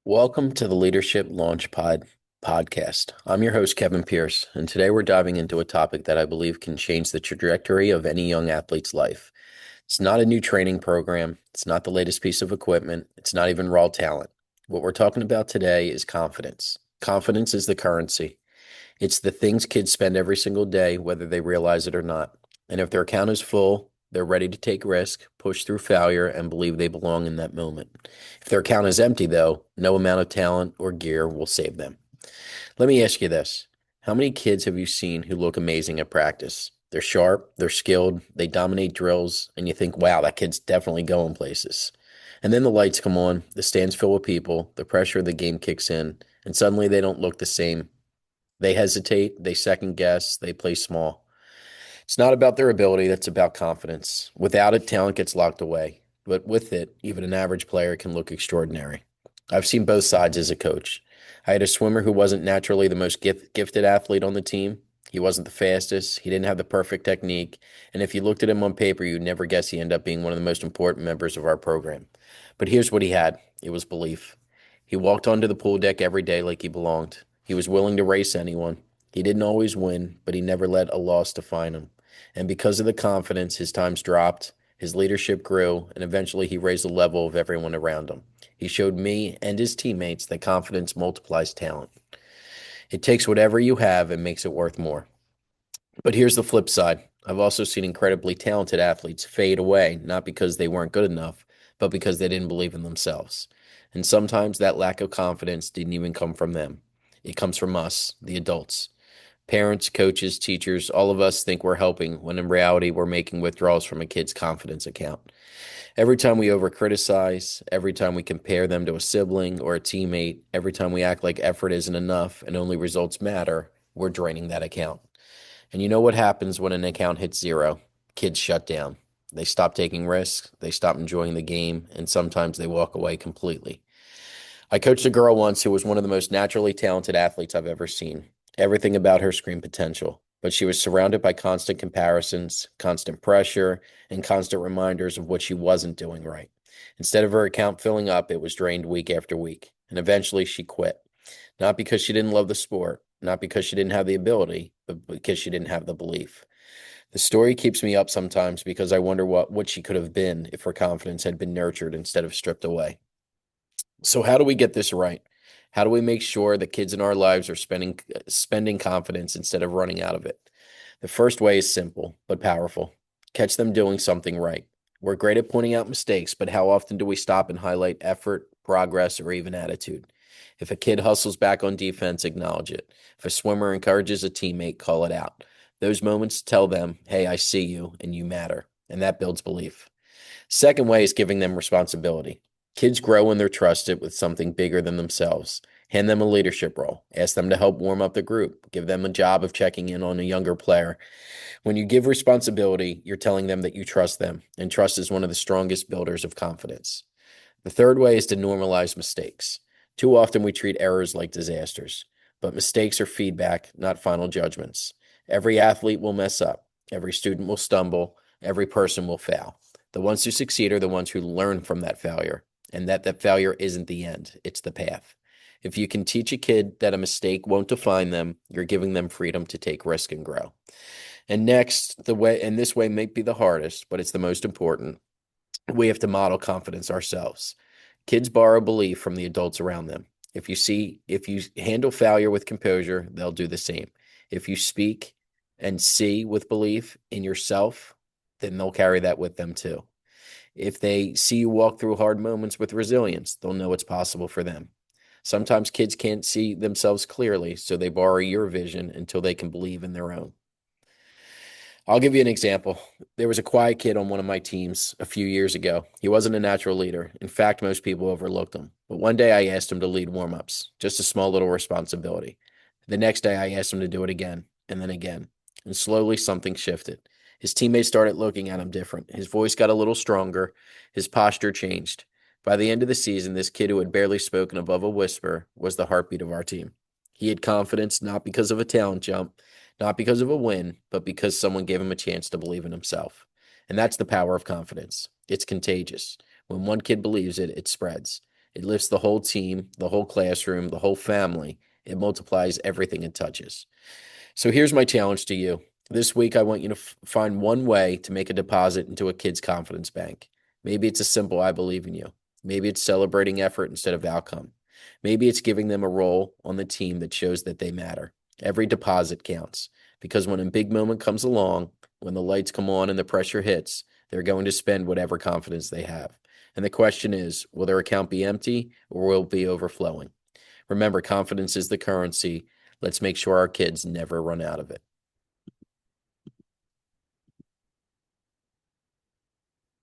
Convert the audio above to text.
Welcome to the Leadership Launchpad Podcast. I'm your host, Kevin Pierce, and today we're diving into a topic that I believe can change the trajectory of any young athlete's life. It's not a new training program, it's not the latest piece of equipment, it's not even raw talent. What we're talking about today is confidence. Confidence is the currency. It's the things kids spend every single day, whether they realize it or not. And if their account is full, they're ready to take risk, push through failure, and believe they belong in that moment. If their account is empty, though, no amount of talent or gear will save them. Let me ask you this. How many kids have you seen who look amazing at practice? They're sharp, they're skilled, they dominate drills, and you think, wow, that kid's definitely going places. And then the lights come on, the stands fill with people, the pressure of the game kicks in, and suddenly they don't look the same. They hesitate, they second guess, they play small. It's not about their ability, that's about confidence. Without it, talent gets locked away. But with it, even an average player can look extraordinary. I've seen both sides as a coach. I had a swimmer who wasn't naturally the most gifted athlete on the team. He wasn't the fastest. He didn't have the perfect technique. And if you looked at him on paper, you'd never guess he ended up being one of the most important members of our program. But here's what he had. It was belief. He walked onto the pool deck every day like he belonged. He was willing to race anyone. He didn't always win, but he never let a loss define him. And because of the confidence, his times dropped, his leadership grew, and eventually he raised the level of everyone around him. He showed me and his teammates that confidence multiplies talent. It takes whatever you have and makes it worth more. But here's the flip side. I've also seen incredibly talented athletes fade away, not because they weren't good enough, but because they didn't believe in themselves. And sometimes that lack of confidence didn't even come from them. It comes from us, the adults. Parents, coaches, teachers, all of us think we're helping when in reality we're making withdrawals from a kid's confidence account. Every time we over-criticize, every time we compare them to a sibling or a teammate, every time we act like effort isn't enough and only results matter, we're draining that account. And you know what happens when an account hits zero? Kids shut down. They stop taking risks, they stop enjoying the game, and sometimes they walk away completely. I coached a girl once who was one of the most naturally talented athletes I've ever seen. Everything about her screamed potential, but she was surrounded by constant comparisons, constant pressure, and constant reminders of what she wasn't doing right. Instead of her account filling up, it was drained week after week, and eventually she quit. Not because she didn't love the sport, not because she didn't have the ability, but because she didn't have the belief. The story keeps me up sometimes because I wonder what she could have been if her confidence had been nurtured instead of stripped away. So how do we get this right? How do we make sure that kids in our lives are spending confidence instead of running out of it? The first way is simple but powerful. Catch them doing something right. We're great at pointing out mistakes, but how often do we stop and highlight effort, progress, or even attitude? If a kid hustles back on defense, acknowledge it. If a swimmer encourages a teammate, call it out. Those moments tell them, hey, I see you and you matter. And that builds belief. Second way is giving them responsibility. Kids grow when they're trusted with something bigger than themselves. Hand them a leadership role. Ask them to help warm up the group. Give them a job of checking in on a younger player. When you give responsibility, you're telling them that you trust them, and trust is one of the strongest builders of confidence. The third way is to normalize mistakes. Too often we treat errors like disasters, but mistakes are feedback, not final judgments. Every athlete will mess up. Every student will stumble. Every person will fail. The ones who succeed are the ones who learn from that failure, and that failure isn't the end, it's the path. If you can teach a kid that a mistake won't define them, you're giving them freedom to take risk and grow. And next, this way may be the hardest, but it's the most important. We have to model confidence ourselves. Kids borrow belief from the adults around them. If you handle failure with composure, they'll do the same. If you speak and see with belief in yourself, then they'll carry that with them too. If they see you walk through hard moments with resilience, they'll know it's possible for them. Sometimes kids can't see themselves clearly, so they borrow your vision until they can believe in their own. I'll give you an example. There was a quiet kid on one of my teams a few years ago. He wasn't a natural leader. In fact, most people overlooked him. But one day I asked him to lead warm-ups, just a small little responsibility. The next day I asked him to do it again, and then again. And slowly something shifted. His teammates started looking at him different. His voice got a little stronger. His posture changed. By the end of the season, this kid who had barely spoken above a whisper was the heartbeat of our team. He had confidence not because of a talent jump, not because of a win, but because someone gave him a chance to believe in himself. And that's the power of confidence. It's contagious. When one kid believes it, it spreads. It lifts the whole team, the whole classroom, the whole family. It multiplies everything it touches. So here's my challenge to you. This week, I want you to find one way to make a deposit into a kid's confidence bank. Maybe it's a simple "I believe in you." Maybe it's celebrating effort instead of outcome. Maybe it's giving them a role on the team that shows that they matter. Every deposit counts because when a big moment comes along, when the lights come on and the pressure hits, they're going to spend whatever confidence they have. And the question is, will their account be empty or will it be overflowing? Remember, confidence is the currency. Let's make sure our kids never run out of it.